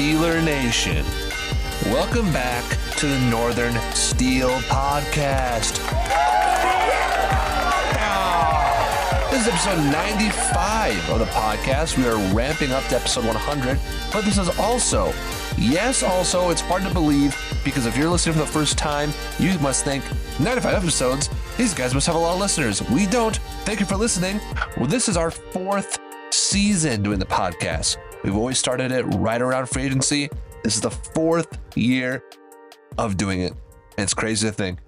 Steeler Nation. Welcome back to the Northern Steel Podcast. This is episode 95 of the podcast. We are ramping up to episode 100, but this is also, it's hard to believe because if you're listening for the first time, you must think 95 episodes, these guys must have a lot of listeners. We don't. Thank you for listening. Well, this is our fourth season doing the podcast. We've always started it right around free agency. This is the fourth year of doing it. And it's crazy to think.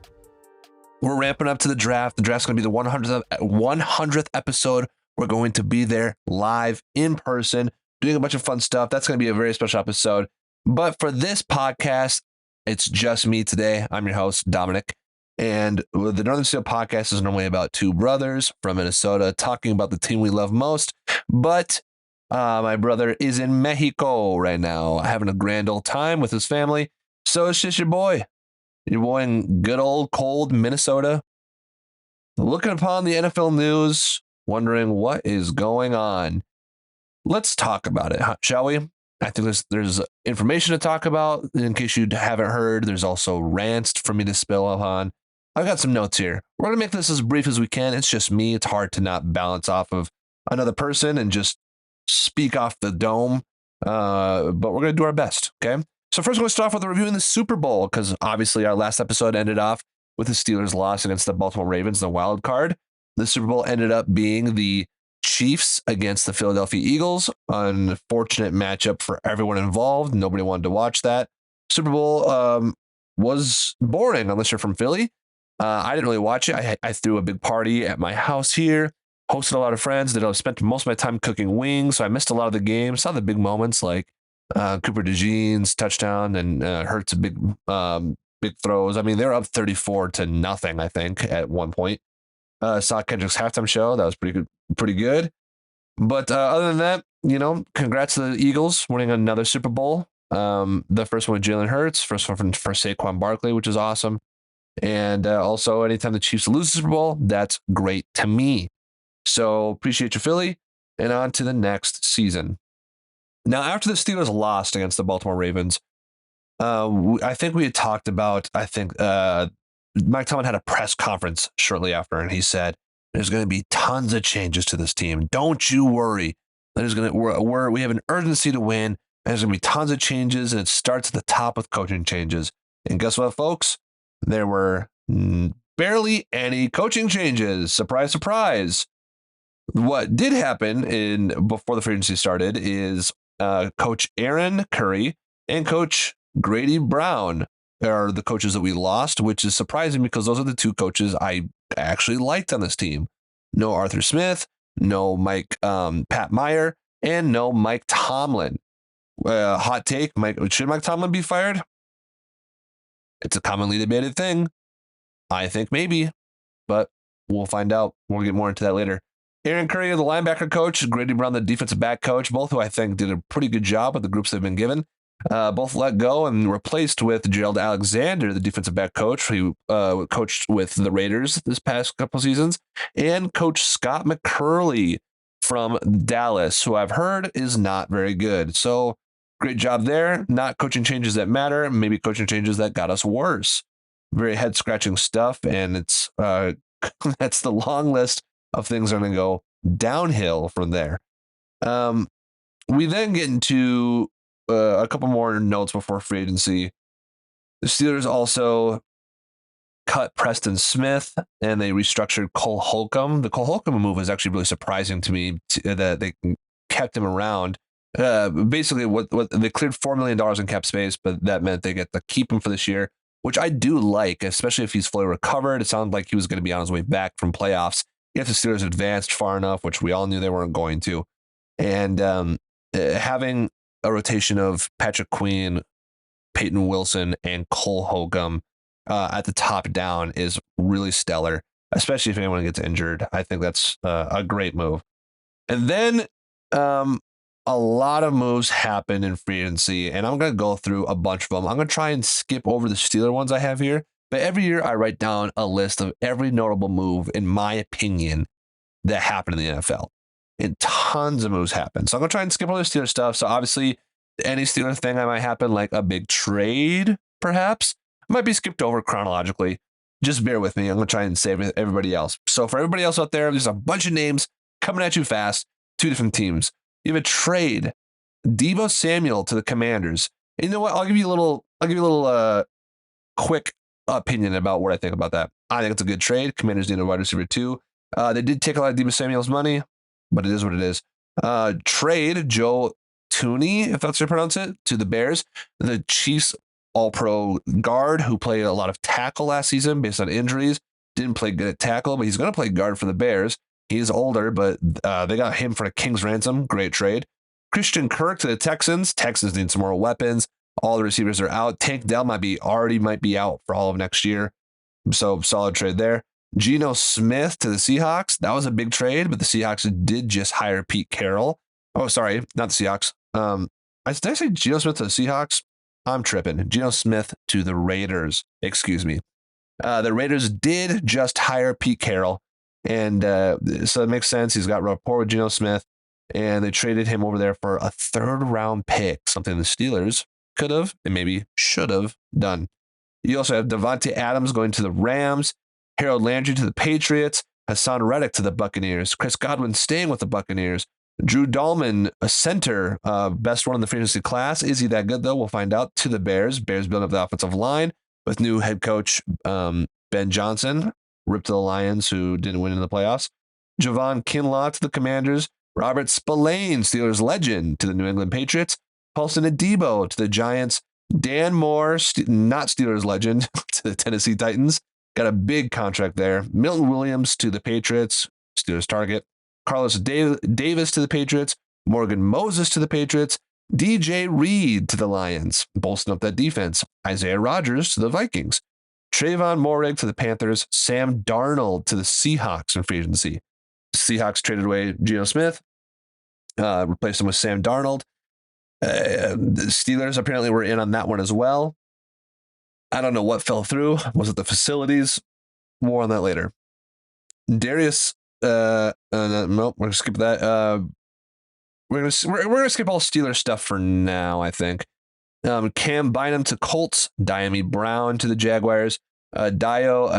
We're ramping up to the draft. The draft's going to be the 100th episode. We're going to be there live in person, doing a bunch of fun stuff. That's going to be a very special episode. But for this podcast, it's just me today. I'm your host, Dominic. And the Northern Steel Podcast is normally about two brothers from Minnesota talking about the team we love most. But my brother is in Mexico right now, having a grand old time with his family. So it's just your boy in good old cold Minnesota, looking upon the NFL news, wondering what is going on. Let's talk about it, shall we? I think there's information to talk about. In case you haven't heard, there's also rants for me to spill upon. I've got some notes here. We're going to make this as brief as we can. It's just me. It's hard to not balance off of another person and just speak off the dome. But we're going to do our best, okay? So first, we're going to start off with reviewing the Super Bowl, because obviously our last episode ended off with the Steelers' loss against the Baltimore Ravens, the wild card. The Super Bowl ended up being the Chiefs against the Philadelphia Eagles. Unfortunate matchup for everyone involved. Nobody wanted to watch that. Super Bowl was boring unless you're from Philly. I didn't really watch it. I threw a big party at my house here, hosted a lot of friends. I spent most of my time cooking wings, so I missed a lot of the games. Saw the big moments like Cooper DeJean's touchdown and Hurts' big throws. I mean, they were up 34-0, I think, at one point. Saw Kendrick's halftime show. That was pretty good. But other than that, congrats to the Eagles winning another Super Bowl. The first one with Jalen Hurts, first one for Saquon Barkley, which is awesome. And also, anytime the Chiefs lose the Super Bowl, that's great to me. So appreciate you, Philly. And on to the next season. Now, after the Steelers lost against the Baltimore Ravens, I think we had talked about, Mike Tomlin had a press conference shortly after, and he said, there's going to be tons of changes to this team. Don't you worry. We have an urgency to win, and there's going to be tons of changes, and it starts at the top with coaching changes. And guess what, folks? There were barely any coaching changes. Surprise, surprise. What did happen before the free agency started is Coach Aaron Curry and Coach Grady Brown are the coaches that we lost, which is surprising because those are the two coaches I actually liked on this team. No Arthur Smith, no Pat Meyer, and no Mike Tomlin. Hot take, should Mike Tomlin be fired? It's a commonly debated thing. I think maybe, but we'll find out. We'll get more into that later. Aaron Curry, the linebacker coach, Grady Brown, the defensive back coach, both who I think did a pretty good job with the groups they've been given. Both let go and replaced with Gerald Alexander, the defensive back coach, who coached with the Raiders this past couple seasons, and Coach Scott McCurley from Dallas, who I've heard is not very good. So great job there. Not coaching changes that matter, maybe coaching changes that got us worse. Very head-scratching stuff, and it's that's the long list of things that are going to go downhill from there. We then get into a couple more notes before free agency. The Steelers also cut Preston Smith, and they restructured Cole Holcomb. The Cole Holcomb move was actually really surprising to me that they kept him around. Basically, what they cleared $4 million in cap space, but that meant they get to keep him for this year, which I do like, especially if he's fully recovered. It sounded like he was going to be on his way back from playoffs if the Steelers advanced far enough, which we all knew they weren't going to. And having a rotation of Patrick Queen, Peyton Wilson, and Cole Holcomb at the top down is really stellar, especially if anyone gets injured. I think that's a great move. And then a lot of moves happened in free agency, and I'm going to go through a bunch of them. I'm going to try and skip over the Steeler ones I have here, but every year I write down a list of every notable move, in my opinion, that happened in the NFL. And tons of moves happened. So I'm going to try and skip all the Steeler stuff. So obviously, any Steeler thing that might happen, like a big trade, perhaps, might be skipped over chronologically. Just bear with me. I'm going to try and save everybody else. So for everybody else out there, there's a bunch of names coming at you fast. 2 different teams. You have a trade. Deebo Samuel to the Commanders. And you know what? I'll give you a little quick opinion about what I think about that. I think it's a good trade. Commanders need a wide receiver too. They did take a lot of Deebo Samuel's money, but it is what it is. Trade Joe Tooney, if that's how you pronounce it, to the Bears. The Chiefs all-pro guard who played a lot of tackle last season based on injuries. Didn't play good at tackle, but he's going to play guard for the Bears. He's older, but they got him for a king's ransom. Great trade. Christian Kirk to the Texans. Texans need some more weapons. All the receivers are out. Tank Dell might be out for all of next year. So solid trade there. Geno Smith to the Seahawks. That was a big trade, but the Seahawks did just hire Pete Carroll. Oh, sorry, not the Seahawks. Did I say Geno Smith to the Seahawks? I'm tripping. Geno Smith to the Raiders. Excuse me. The Raiders did just hire Pete Carroll, and so it makes sense. He's got rapport with Geno Smith, and they traded him over there for a 3rd-round pick, something the Steelers could have and maybe should have done. You also have Devontae Adams going to the Rams, Harold Landry to the Patriots, Hassan Reddick to the Buccaneers, Chris Godwin staying with the Buccaneers, Drew Dahlman, a center, best one in the free agency class. Is he that good, though? We'll find out. To the Bears. Bears building up the offensive line with new head coach Ben Johnson, ripped to the Lions, who didn't win in the playoffs. Javon Kinlaw to the Commanders. Robert Spillane, Steelers legend, to the New England Patriots. Paulson Adebo to the Giants. Dan Moore, not Steelers legend, to the Tennessee Titans. Got a big contract there. Milton Williams to the Patriots. Steelers target. Carlos Davis to the Patriots. Morgan Moses to the Patriots. DJ Reed to the Lions, bolstering up that defense. Isaiah Rodgers to the Vikings. Trayvon Moehrig to the Panthers. Sam Darnold to the Seahawks in free agency. Seahawks traded away Geno Smith, replaced him with Sam Darnold. The Steelers apparently were in on that one as well. I don't know what fell through. Was it the facilities? More on that later. Darius, no, we're gonna skip that. We're gonna skip all Steelers stuff for now, I think. Cam Bynum to Colts. Diami Brown to the Jaguars. Dio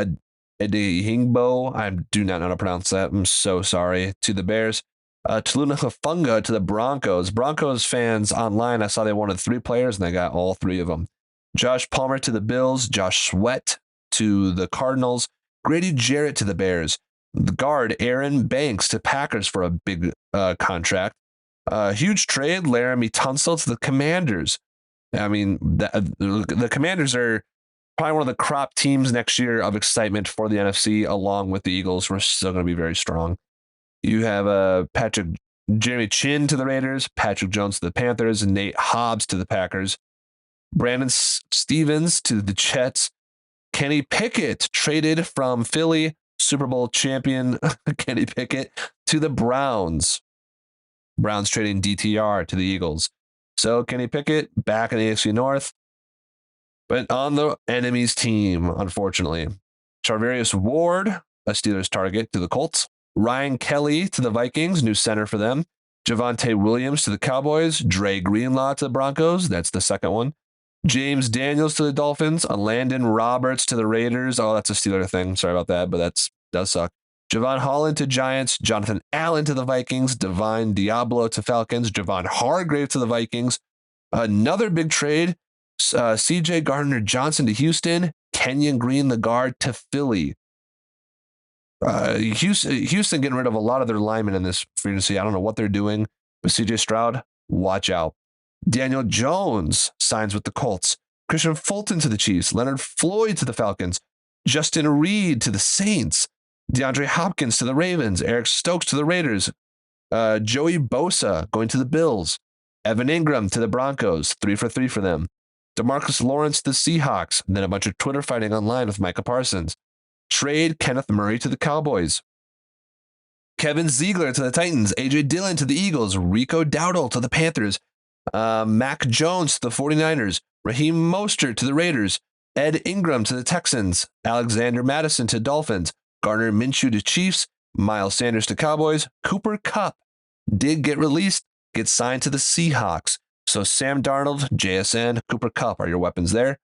Adehingbo, I do not know how to pronounce that. I'm so sorry. To the Bears. Taluna Hafunga to the Broncos. Broncos fans online, I saw they wanted 3 players, and they got all 3 of them. Josh Palmer to the Bills. Josh Sweat to the Cardinals. Grady Jarrett to the Bears. The guard Aaron Banks to Packers for a big contract. Huge trade, Laramie Tunsil to the Commanders. I mean, the Commanders are probably one of the crop teams next year of excitement for the NFC, along with the Eagles, who are still going to be very strong. You have Jeremy Chin to the Raiders, Patrick Jones to the Panthers, and Nate Hobbs to the Packers. Brandon Stevens to the Jets. Kenny Pickett traded from Philly, Super Bowl champion Kenny Pickett to the Browns. Browns trading DTR to the Eagles. So Kenny Pickett back in the AFC North, but on the enemy's team, unfortunately. Charvarius Ward, a Steelers target, to the Colts. Ryan Kelly to the Vikings, new center for them. Javonte Williams to the Cowboys. Dre Greenlaw to the Broncos. That's the second one. James Daniels to the Dolphins. Landon Roberts to the Raiders. Oh, that's a Steeler thing. Sorry about that, but does suck. Javon Holland to Giants. Jonathan Allen to the Vikings. Divine Diablo to Falcons. Javon Hargrave to the Vikings. Another big trade. CJ Gardner-Johnson to Houston. Kenyon Green, the guard, to Philly. Houston getting rid of a lot of their linemen in this free agency. I don't know what they're doing with CJ Stroud. Watch out. Daniel Jones signs with the Colts. Christian Fulton to the Chiefs. Leonard Floyd to the Falcons. Justin Reed to the Saints. DeAndre Hopkins to the Ravens. Eric Stokes to the Raiders. Joey Bosa going to the Bills. Evan Ingram to the Broncos. 3 for 3 for them. DeMarcus Lawrence to the Seahawks. And then a bunch of Twitter fighting online with Micah Parsons. Trade Kenneth Murray to the Cowboys. Kevin Ziegler to the Titans. AJ Dillon to the Eagles. Rico Dowdle to the Panthers. Mac Jones to the 49ers. Raheem Mostert to the Raiders. Ed Ingram to the Texans. Alexander Madison to Dolphins. Gardner Minshew to Chiefs. Miles Sanders to Cowboys. Cooper Kupp did get released, gets signed to the Seahawks. So Sam Darnold, JSN, Cooper Kupp are your weapons there.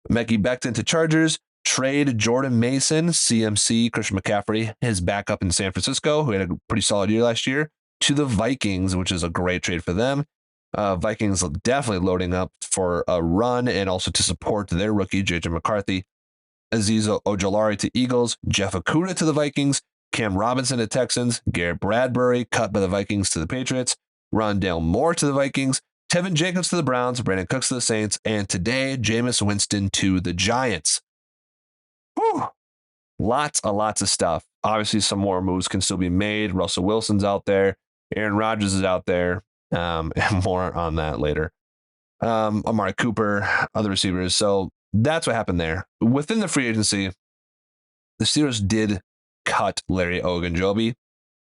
Mekhi Becton to Chargers. Trade Jordan Mason, CMC, Christian McCaffrey, his backup in San Francisco, who had a pretty solid year last year, to the Vikings, which is a great trade for them. Vikings definitely loading up for a run and also to support their rookie, JJ McCarthy. Aziz Ojolari to Eagles, Jeff Okudah to the Vikings, Cam Robinson to Texans, Garrett Bradbury cut by the Vikings to the Patriots, Rondale Moore to the Vikings, Tevin Jacobs to the Browns, Brandon Cooks to the Saints, and today, Jameis Winston to the Giants. Whew. Lots of stuff. Obviously, some more moves can still be made. Russell Wilson's out there. Aaron Rodgers is out there. And more on that later. Amari Cooper, other receivers. So that's what happened there. Within the free agency, the Steelers did cut Larry Ogunjobi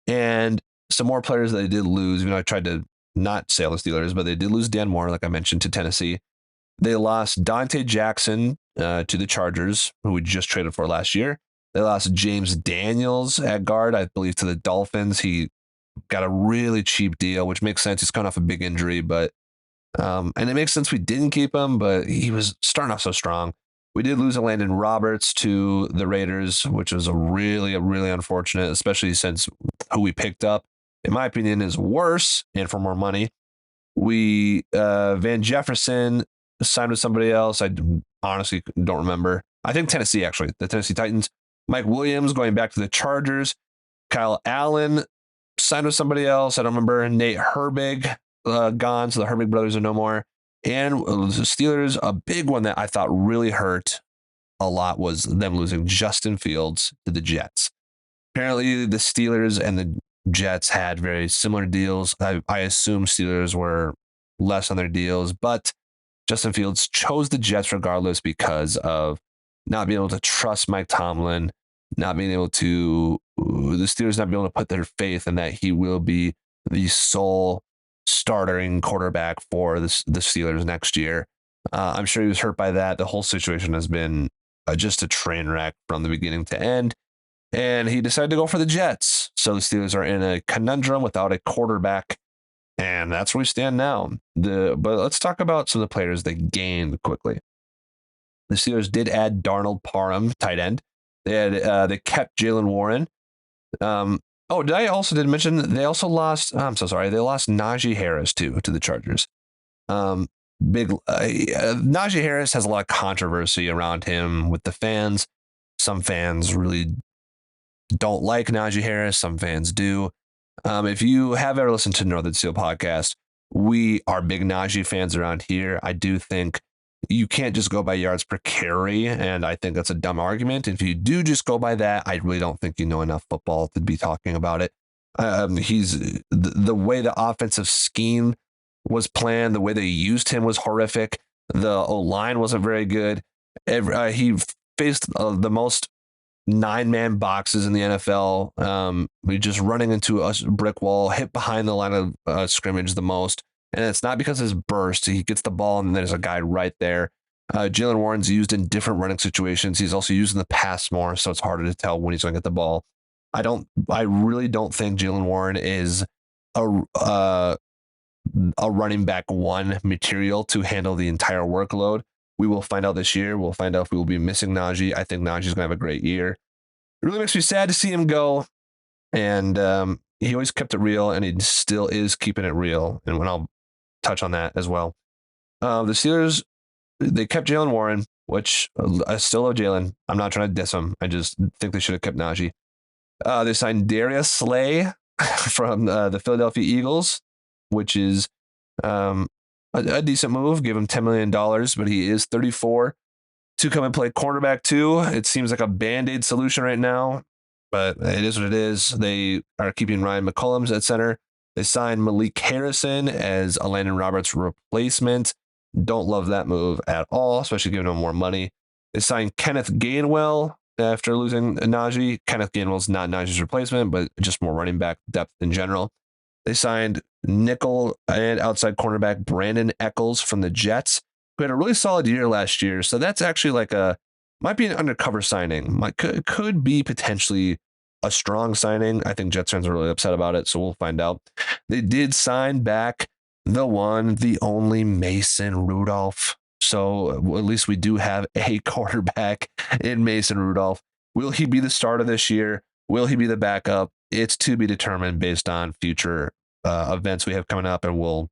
and some more players that they did lose. I tried to not sell the Steelers, but they did lose Dan Moore, like I mentioned, to Tennessee. They lost Dante Jackson to the Chargers, who we just traded for last year. They lost James Daniels at guard, I believe, to the Dolphins. He got a really cheap deal, which makes sense. He's coming off a big injury, but and it makes sense we didn't keep him, but he was starting off so strong. We did lose a Landon Roberts to the Raiders, which was a really unfortunate, especially since who we picked up, in my opinion, is worse and for more money. We Van Jefferson signed with somebody else. I honestly don't remember. I think Tennessee, actually, the Tennessee Titans. Mike Williams going back to the Chargers. Kyle Allen signed with somebody else. I don't remember. Nate Herbig gone, so the Herbig brothers are no more. And the Steelers, a big one that I thought really hurt a lot was them losing Justin Fields to the Jets. Apparently, the Steelers and the Jets had very similar deals. I assume Steelers were less on their deals, but Justin Fields chose the Jets regardless because of not being able to trust Mike Tomlin, not being able to, the Steelers not being able to put their faith in that he will be the sole starting quarterback for the Steelers next year. I'm sure he was hurt by that. The whole situation has been just a train wreck from the beginning to end. And he decided to go for the Jets. So the Steelers are in a conundrum without a quarterback. And that's where we stand now. But let's talk about some of the players they gained quickly. The Steelers did add Darnold Parham, tight end. They kept Jalen Warren. I also did mention they also lost. I'm so sorry. They lost Najee Harris too to the Chargers. Najee Harris has a lot of controversy around him with the fans. Some fans really don't like Najee Harris. Some fans do. If you have ever listened to Northern Steel podcast, we are big Najee fans around here. I do think you can't just go by yards per carry, and I think that's a dumb argument. If you do just go by that, I really don't think you know enough football to be talking about it. He's the way the offensive scheme was planned, the way they used him was horrific. The O-line wasn't very good. He faced the most 9-man boxes in the NFL. Just running into a brick wall, hit behind the line of scrimmage the most. And it's not because of his burst. He gets the ball and there's a guy right there. Jalen Warren's used in different running situations. He's also used in the pass more, so it's harder to tell when he's going to get the ball. I really don't think Jalen Warren is a running back one material to handle the entire workload. We will find out this year. We'll find out if we will be missing Najee. I think Najee's going to have a great year. It really makes me sad to see him go. And he always kept it real, and he still is keeping it real. And when I'll touch on that as well. The Steelers, they kept Jalen Warren, which I still love Jalen. I'm not trying to diss him. I just think they should have kept Najee. They signed Darius Slay from the Philadelphia Eagles, which is a decent move. Give him $10 million, but he is 34 to come and play cornerback too. It seems like a Band-Aid solution right now, but it is what it is. They are keeping Ryan McCollum at center. They signed Malik Harrison as a Landon Roberts replacement. Don't love that move at all, especially giving him more money. They signed Kenneth Gainwell after losing Najee. Kenneth Gainwell's not Najee's replacement, but just more running back depth in general. They signed nickel and outside cornerback Brandon Eccles from the Jets, who had a really solid year last year. So that's actually might be an undercover signing. Could be potentially a strong signing. I think Jets fans are really upset about it, so we'll find out. They did sign back the one, the only Mason Rudolph. So at least we do have a quarterback in Mason Rudolph. Will he be the starter this year? Will he be the backup? It's to be determined based on future events we have coming up, and we'll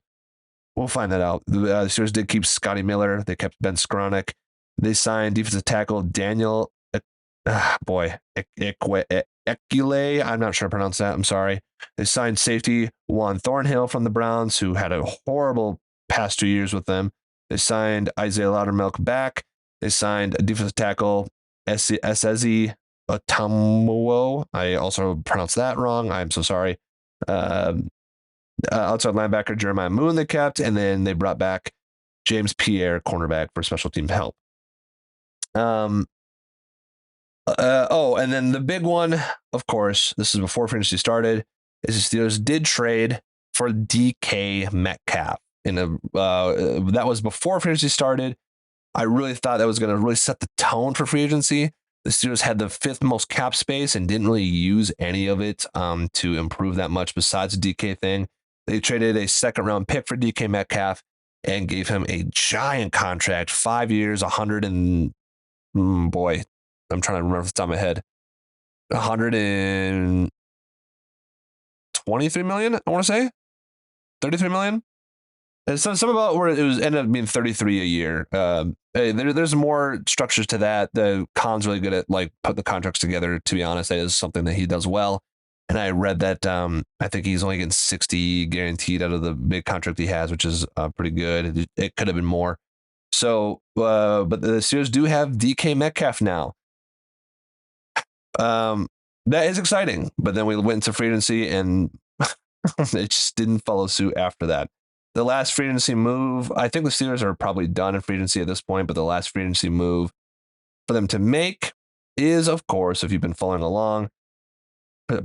find that out. The Steelers did keep Scotty Miller. They kept Ben Skronik. They signed defensive tackle Daniel, Ekule. I'm not sure how to pronounce that. I'm sorry. They signed safety Juan Thornhill from the Browns, who had a horrible past 2 years with them. They signed Isaiah Loudermilk back. They signed a defensive tackle Esezi Atamuo. I also pronounced that wrong. I'm so sorry. Outside linebacker Jeremiah Moon they kept, and then they brought back James Pierre, cornerback, for special team help. And then the big one, of course, this is before free agency started, is the Steelers did trade for DK Metcalf. That was before free agency started. I really thought that was going to really set the tone for free agency. The Steelers had the 5th most cap space and didn't really use any of it to improve that much besides the DK thing. They traded a 2nd-round pick for DK Metcalf and gave him a giant contract, 5 years, 100 and boy, I'm trying to remember off the top of my head, 123 million. I want to say 33 million. And some about where it was ended up being 33 a year. There's more structures to that. The Khan's really good at like putting the contracts together. To be honest, that is something that he does well. And I read that I think he's only getting 60 guaranteed out of the big contract he has, which is pretty good. It could have been more. So, but the Steelers do have DK Metcalf now. That is exciting. But then we went into free agency and it just didn't follow suit after that. The last free agency move, I think the Steelers are probably done in free agency at this point, but the last free agency move for them to make is, of course, if you've been following along,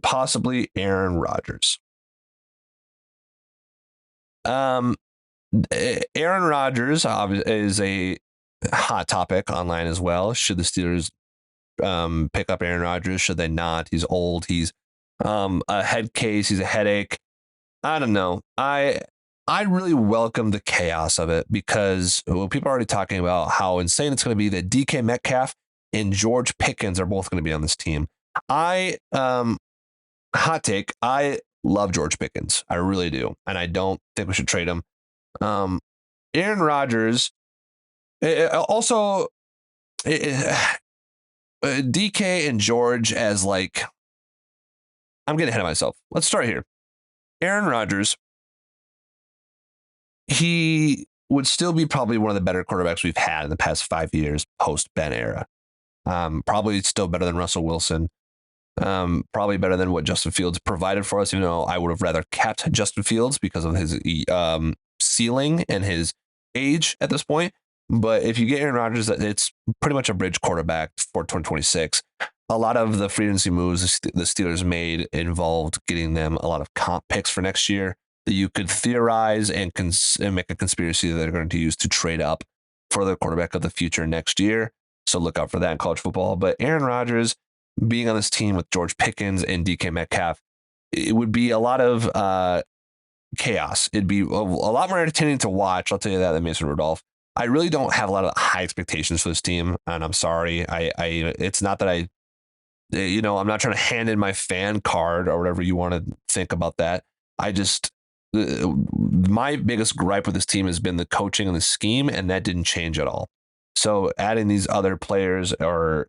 possibly Aaron Rodgers. Aaron Rodgers is a hot topic online as well. Should the Steelers pick up Aaron Rodgers? Should they not? He's old. He's a head case. He's a headache. I don't know. I really welcome the chaos of it because people are already talking about how insane it's going to be that DK Metcalf and George Pickens are both going to be on this team. Hot take, I love George Pickens. I really do. And I don't think we should trade him. Aaron Rodgers, DK and George as like, I'm getting ahead of myself. Let's start here. Aaron Rodgers, he would still be probably one of the better quarterbacks we've had in the past 5 years post Ben era. Probably still better than Russell Wilson. Probably better than what Justin Fields provided for us, even though I would have rather kept Justin Fields because of his ceiling and his age at this point. But if you get Aaron Rodgers, it's pretty much a bridge quarterback for 2026. A lot of the free agency moves the Steelers made involved getting them a lot of comp picks for next year that you could theorize and make a conspiracy that they're going to use to trade up for the quarterback of the future next year. So look out for that in college football. But Aaron Rodgers being on this team with George Pickens and DK Metcalf, it would be a lot of chaos. It'd be a lot more entertaining to watch. I'll tell you that than Mason Rudolph. I really don't have a lot of high expectations for this team, and I'm sorry. It's not that I'm not trying to hand in my fan card or whatever you want to think about that. My biggest gripe with this team has been the coaching and the scheme, and that didn't change at all. So adding these other players to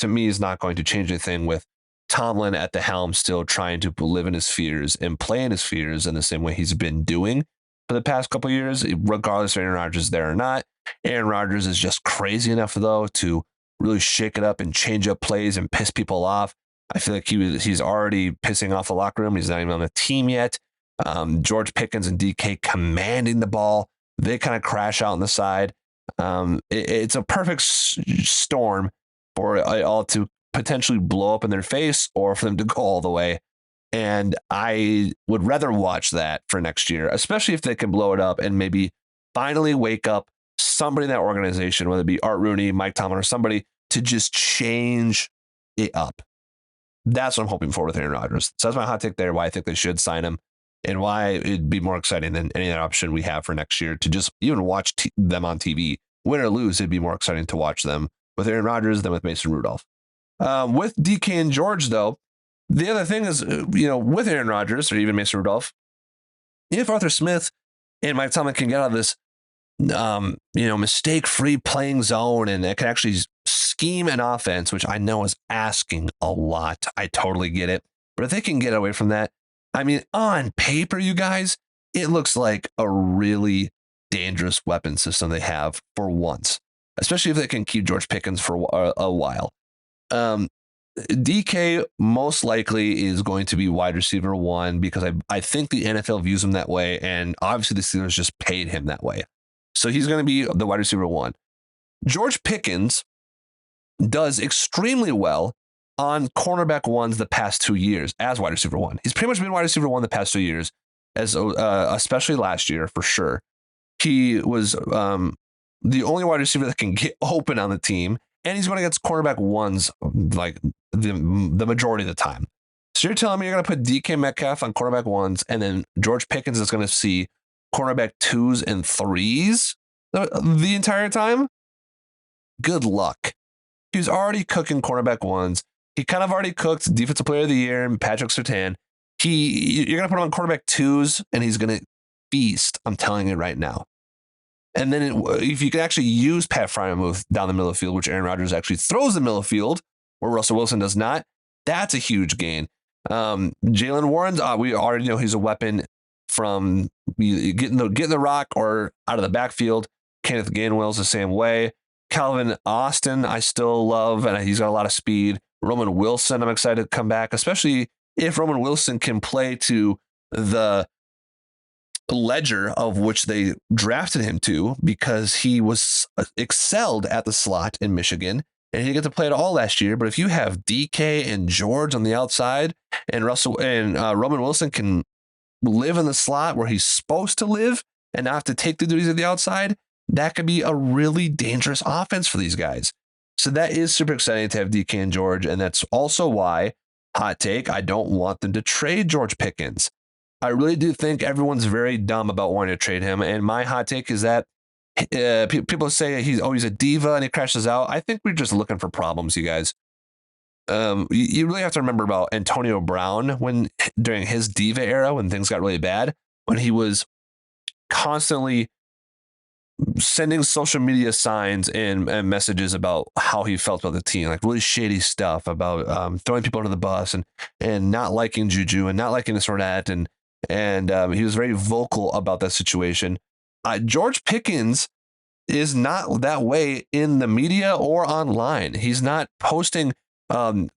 me is not going to change anything with Tomlin at the helm still trying to live in his fears and play in his fears in the same way he's been doing for the past couple of years, regardless of Aaron Rodgers is there or not. Aaron Rodgers is just crazy enough, though, to really shake it up and change up plays and piss people off. I feel like he's already pissing off the locker room. He's not even on the team yet. George Pickens and DK commanding the ball. They kind of crash out on the side. It's a perfect storm for it all to potentially blow up in their face or for them to go all the way. And I would rather watch that for next year, especially if they can blow it up and maybe finally wake up somebody in that organization, whether it be Art Rooney, Mike Tomlin, or somebody to just change it up. That's what I'm hoping for with Aaron Rodgers. So that's my hot take there, why I think they should sign him. and why it'd be more exciting than any other option we have for next year to just even watch them on TV. Win or lose, it'd be more exciting to watch them with Aaron Rodgers than with Mason Rudolph. With DK and George, though, the other thing is, with Aaron Rodgers or even Mason Rudolph, if Arthur Smith and Mike Tomlin can get out of this, mistake-free playing zone and it can actually scheme an offense, which I know is asking a lot. I totally get it. But if they can get away from that, I mean, on paper, you guys, it looks like a really dangerous weapon system they have for once, especially if they can keep George Pickens for a while. DK most likely is going to be wide receiver 1 because I think the NFL views him that way, and obviously the Steelers just paid him that way. So he's going to be the wide receiver 1. George Pickens does extremely well on cornerback 1s the past 2 years as wide receiver 1. He's pretty much been wide receiver 1 the past 2 years, as especially last year for sure. He was the only wide receiver that can get open on the team, and he's going against cornerback 1s like the majority of the time. So you're telling me you're going to put DK Metcalf on cornerback 1s, and then George Pickens is going to see cornerback 2s and 3s the entire time? Good luck. He's already cooking cornerback 1s. He kind of already cooked Defensive Player of the Year and Patrick Surtain. You're going to put him on cornerback 2s, and he's going to feast. I'm telling you right now. And then if you can actually use Pat Freiermuth down the middle of the field, which Aaron Rodgers actually throws the middle of the field, where Russell Wilson does not, that's a huge gain. Jalen Warren's, we already know he's a weapon from getting the rock or out of the backfield. Kenneth Gainwell's the same way. Calvin Austin, I still love, and he's got a lot of speed. Roman Wilson, I'm excited to come back, especially if Roman Wilson can play to the ledger of which they drafted him to, because he was excelled at the slot in Michigan and he didn't get to play it all last year. But if you have DK and George on the outside and Russell and Roman Wilson can live in the slot where he's supposed to live and not have to take the duties of the outside, that could be a really dangerous offense for these guys. So that is super exciting to have DK and George. And that's also why, hot take, I don't want them to trade George Pickens. I really do think everyone's very dumb about wanting to trade him. And my hot take is that people say he's always a diva and he crashes out. I think we're just looking for problems, you guys. You really have to remember about Antonio Brown during his diva era, when things got really bad, when he was constantly sending social media signs and messages about how he felt about the team, like really shady stuff about throwing people under the bus and not liking Juju and not liking this or that. And he was very vocal about that situation. George Pickens is not that way in the media or online. He's not posting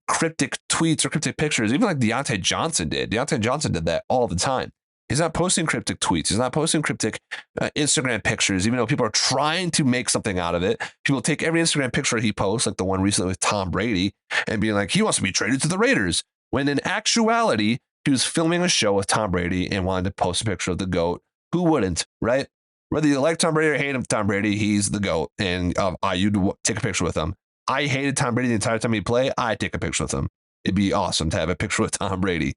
cryptic tweets or cryptic pictures, even like Deontay Johnson did. Deontay Johnson did that all the time. He's not posting cryptic tweets. He's not posting cryptic Instagram pictures, even though people are trying to make something out of it. People take every Instagram picture he posts, like the one recently with Tom Brady, and being like, he wants to be traded to the Raiders. When in actuality, he was filming a show with Tom Brady and wanted to post a picture of the GOAT. Who wouldn't, right? Whether you like Tom Brady or hate him, Tom Brady, he's the GOAT. And you'd take a picture with him. I hated Tom Brady the entire time he'd play. I'd take a picture with him. It'd be awesome to have a picture with Tom Brady.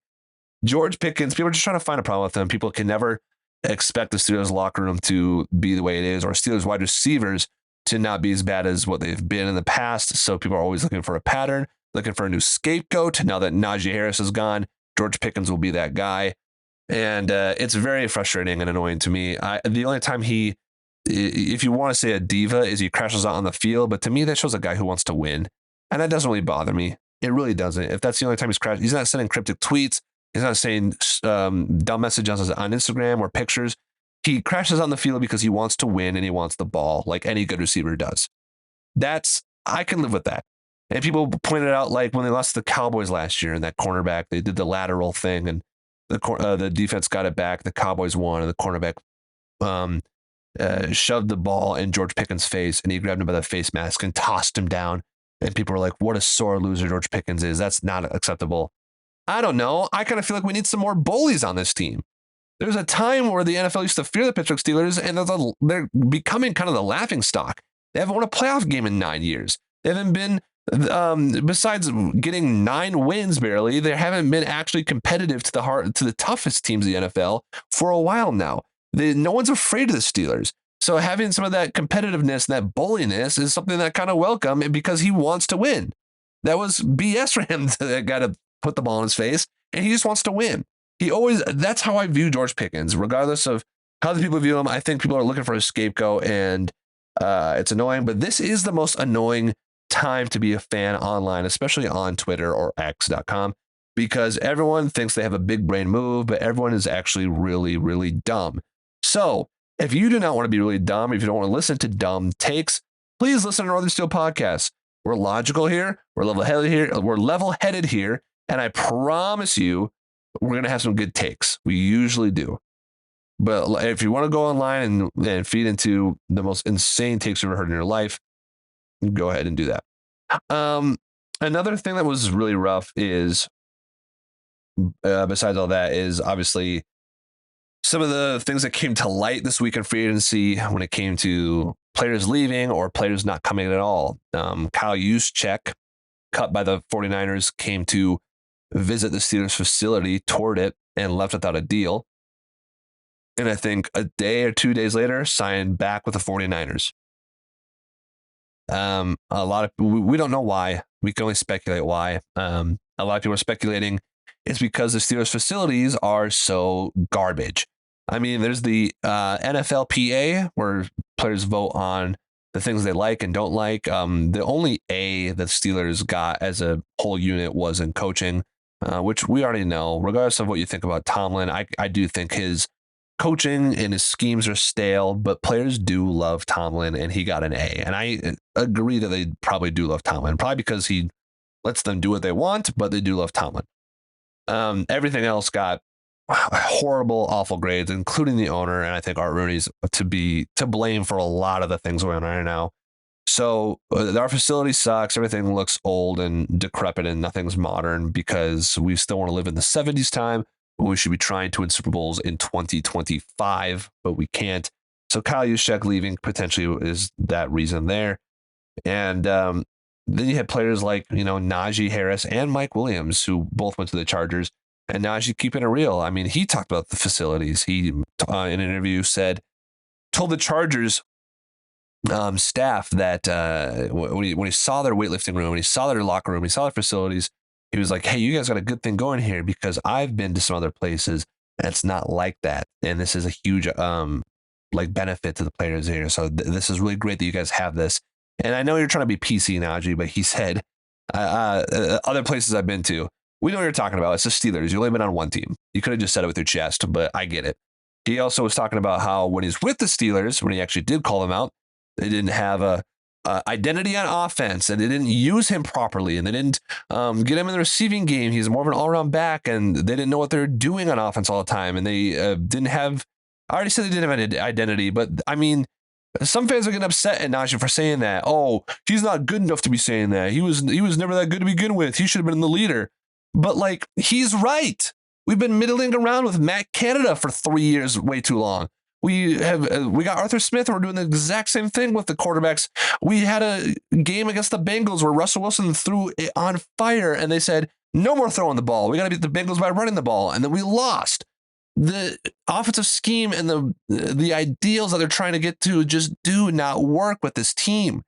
George Pickens, people are just trying to find a problem with him. People can never expect the Steelers locker room to be the way it is, or Steelers wide receivers to not be as bad as what they've been in the past. So people are always looking for a pattern, looking for a new scapegoat. Now that Najee Harris is gone, George Pickens will be that guy. And it's very frustrating and annoying to me. The only time if you want to say a diva, is he crashes out on the field. But to me, that shows a guy who wants to win. And that doesn't really bother me. It really doesn't. If that's the only time he's crashed, he's not sending cryptic tweets. He's not saying dumb messages on Instagram or pictures. He crashes on the field because he wants to win and he wants the ball, like any good receiver does. I can live with that. And people pointed out, like when they lost to the Cowboys last year and that cornerback, they did the lateral thing and the defense got it back. The Cowboys won and the cornerback shoved the ball in George Pickens' face and he grabbed him by the face mask and tossed him down. And people were like, what a sore loser George Pickens is. That's not acceptable. I don't know. I kind of feel like we need some more bullies on this team. There's a time where the NFL used to fear the Pittsburgh Steelers, and they're becoming kind of the laughing stock. They haven't won a playoff game in 9 years. They haven't been Besides getting 9 wins barely, they haven't been actually competitive to the toughest teams in the NFL for a while now. No one's afraid of the Steelers. So having some of that competitiveness, that bulliness is something that kind of welcome because he wants to win. That was BS for him to got to put the ball in his face, and he just wants to win. That's how I view George Pickens, regardless of how the people view him. I think people are looking for a scapegoat, and it's annoying, but this is the most annoying time to be a fan online, especially on Twitter or X.com, because everyone thinks they have a big brain move, but everyone is actually really, really dumb. So if you do not want to be really dumb, if you don't want to listen to dumb takes, please listen to Northern Steel Podcast. We're logical here. We're level-headed here. And I promise you, we're going to have some good takes. We usually do. But if you want to go online and feed into the most insane takes you've ever heard in your life, go ahead and do that. Another thing that was really rough is, besides all that, is obviously some of the things that came to light this week in free agency when it came to players leaving or players not coming at all. Kyle Juszczyk, cut by the 49ers, came to visit the Steelers facility, toured it, and left without a deal. And I think a day or 2 days later, signed back with the 49ers. A lot of we don't know why. We can only speculate why. A lot of people are speculating it's because the Steelers facilities are so garbage. I mean, there's the NFLPA where players vote on the things they like and don't like. The only A that Steelers got as a whole unit was in coaching, which we already know. Regardless of what you think about Tomlin, I do think his coaching and his schemes are stale, but players do love Tomlin, and he got an A. And I agree that they probably do love Tomlin, probably because he lets them do what they want, but they do love Tomlin. Everything else got horrible, awful grades, including the owner, and I think Art Rooney's to blame for a lot of the things going on right now. So our facility sucks. Everything looks old and decrepit, and nothing's modern because we still want to live in the 70s time. We should be trying to win Super Bowls in 2025, but we can't. So Kyle Juszczyk leaving potentially is that reason there. And then you had players like, Najee Harris and Mike Williams, who both went to the Chargers. And Najee keeping it real. I mean, he talked about the facilities. He, in an interview, told the Chargers staff that when he saw their weightlifting room, when he saw their locker room, he saw their facilities, he was like, hey, you guys got a good thing going here because I've been to some other places and it's not like that. And this is a huge benefit to the players here. So this is really great that you guys have this. And I know you're trying to be PC, Najee, but he said, other places I've been to, we know what you're talking about. It's the Steelers. You've only been on one team. You could have just said it with your chest, but I get it. He also was talking about how when he's with the Steelers, when he actually did call them out, they didn't have a identity on offense, and they didn't use him properly, and they didn't get him in the receiving game. He's more of an all-around back, and they didn't know what they were doing on offense all the time, and they didn't have. I already said they didn't have an identity, but I mean, some fans are getting upset at Najee for saying that. Oh, he's not good enough to be saying that. He was never that good to begin with. He should have been the leader. But he's right. We've been middling around with Matt Canada for 3 years, way too long. We got Arthur Smith, and we're doing the exact same thing with the quarterbacks. We had a game against the Bengals where Russell Wilson threw it on fire, and they said, no more throwing the ball. We got to beat the Bengals by running the ball, and then we lost. The offensive scheme and the ideals that they're trying to get to just do not work with this team,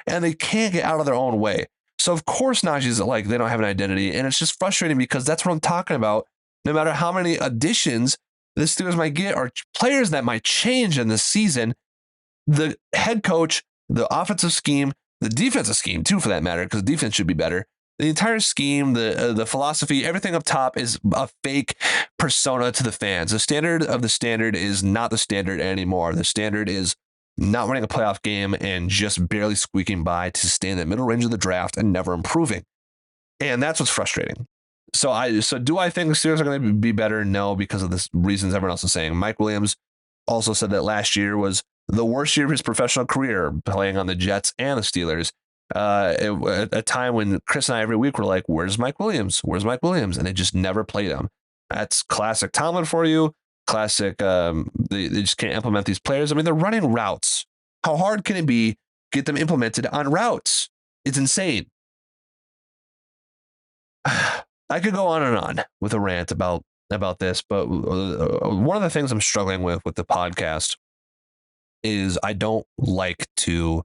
and they can't get out of their own way. So of course Najee's they don't have an identity, and it's just frustrating because that's what I'm talking about. No matter how many additions the Steelers might get or players that might change in this season, the head coach, the offensive scheme, the defensive scheme too, for that matter, because defense should be better. The entire scheme, the philosophy, everything up top is a fake persona to the fans. The standard of the standard is not the standard anymore. The standard is not winning a playoff game and just barely squeaking by to stay in the middle range of the draft and never improving. And that's what's frustrating. So do I think the Steelers are going to be better? No, because of the reasons everyone else is saying. Mike Williams also said that last year was the worst year of his professional career, playing on the Jets and the Steelers. At a time when Chris and I every week were like, where's Mike Williams? Where's Mike Williams? And they just never played him. That's classic Tomlin for you. Classic. They just can't implement these players. I mean, they're running routes. How hard can it be? Get them implemented on routes. It's insane. I could go on and on with a rant about this, but one of the things I'm struggling with the podcast is I don't like to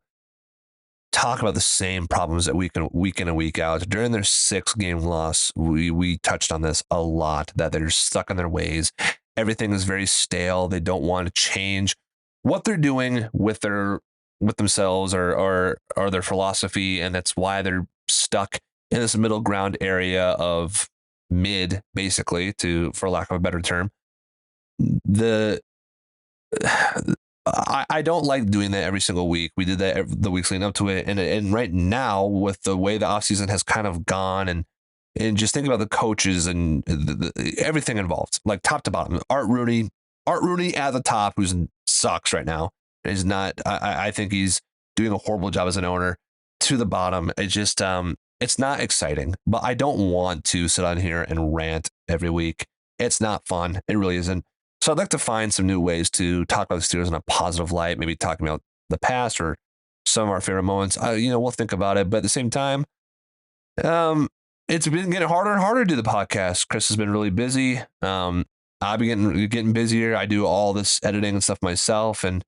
talk about the same problems that week in and week out. During their 6-game loss, we touched on this a lot, that they're stuck in their ways. Everything is very stale. They don't want to change what they're doing with themselves or their philosophy, and that's why they're stuck in this middle ground area of mid, basically, for lack of a better term. I don't like doing that every single week. We did that the weeks leading up to it. And right now, with the way the offseason has kind of gone, and just think about the coaches and everything involved, like top to bottom. Art Rooney at the top, who sucks right now. Is not. I think he's doing a horrible job as an owner. To the bottom, it's not exciting. But I don't want to sit on here and rant every week. It's not fun. It really isn't. So I'd like to find some new ways to talk about the Steelers in a positive light, maybe talking about the past or some of our favorite moments. We'll think about it. But at the same time, it's been getting harder and harder to do the podcast. Chris has been really busy. I've been getting busier. I do all this editing and stuff myself. And,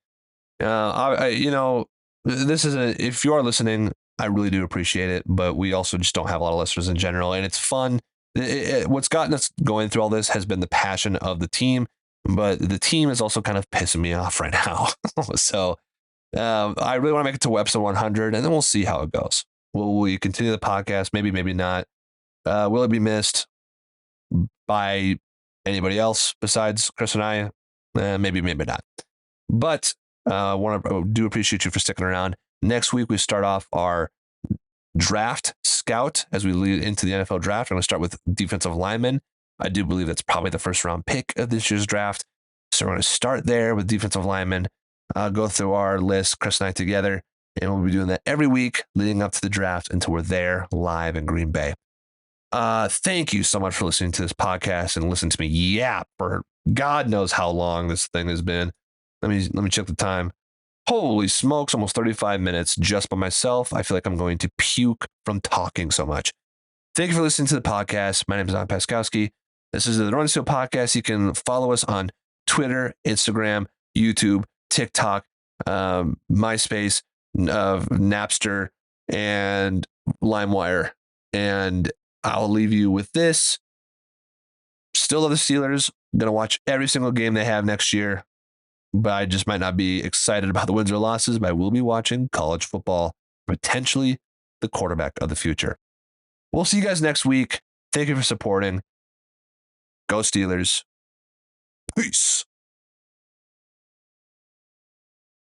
this isn't, if you are listening, I really do appreciate it. But we also just don't have a lot of listeners in general. And it's fun. What's gotten us going through all this has been the passion of the team. But the team is also kind of pissing me off right now. So I really want to make it to episode 100, and then we'll see how it goes. Will we continue the podcast? Maybe, maybe not. Will it be missed by anybody else besides Chris and I? Maybe, maybe not. But I do appreciate you for sticking around. Next week, we start off our draft scout as we lead into the NFL draft. I'm going to start with defensive linemen. I do believe that's probably the first round pick of this year's draft. So we're going to start there with defensive linemen, go through our list, Chris and I together, and we'll be doing that every week leading up to the draft until we're there live in Green Bay. Thank you so much for listening to this podcast and listening to me yap for God knows how long this thing has been. Let me check the time. Holy smokes, almost 35 minutes just by myself. I feel like I'm going to puke from talking so much. Thank you for listening to the podcast. My name is Don Paskowski. This is the Run Steel Podcast. You can follow us on Twitter, Instagram, YouTube, TikTok, MySpace, Napster, and LimeWire. And I'll leave you with this. Still love the Steelers. I'm going to watch every single game they have next year. But I just might not be excited about the wins or losses. But I will be watching college football, potentially the quarterback of the future. We'll see you guys next week. Thank you for supporting. Go Steelers. Peace.